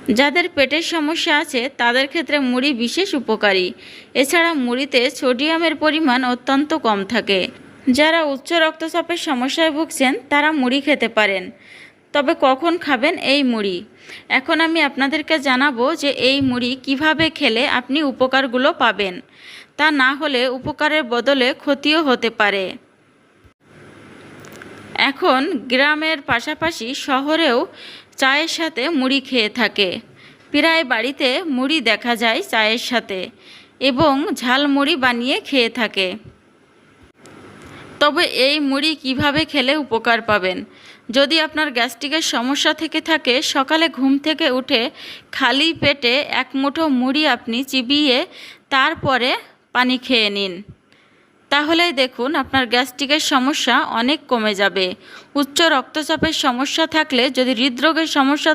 যাদের পেটের সমস্যা আছে তাদের ক্ষেত্রে মুড়ি বিশেষ উপকারী। এছাড়া মুড়িতে সোডিয়ামের পরিমাণ অত্যন্ত কম থাকে। যারা উচ্চ রক্তচাপের সমস্যায় ভুগছেন তারা মুড়ি খেতে পারেন। তবে কখন খাবেন এই মুড়ি? এখন আমি আপনাদেরকে জানাবো যে এই মুড়ি কিভাবে খেলে আপনি উপকারগুলো পাবেন। তা না হলে উপকারের বদলে ক্ষতিও হতে পারে। এখন গ্রামের পাশাপাশি শহরেও চায়ের সাথে মুড়ি খেয়ে থাকে। প্রায় বাড়িতে মুড়ি দেখা যায় চায়ের সাথে, এবং ঝাল মুড়ি বানিয়ে খেয়ে থাকে। তবে এই মুড়ি কিভাবে খেলে উপকার পাবেন? যদি আপনার গ্যাস্ট্রিকের সমস্যা থেকে থাকে, সকালে ঘুম থেকে উঠে খালি পেটে এক মুঠো মুড়ি আপনি চিবিয়ে তারপরে পানি খেয়ে নিন। তাহলেই দেখুন আপনার গ্যাস্ট্রিকের সমস্যা অনেক কমে যাবে। উচ্চ রক্তচাপের সমস্যা থাকলে, যদি হৃদরোগের সমস্যা থাকে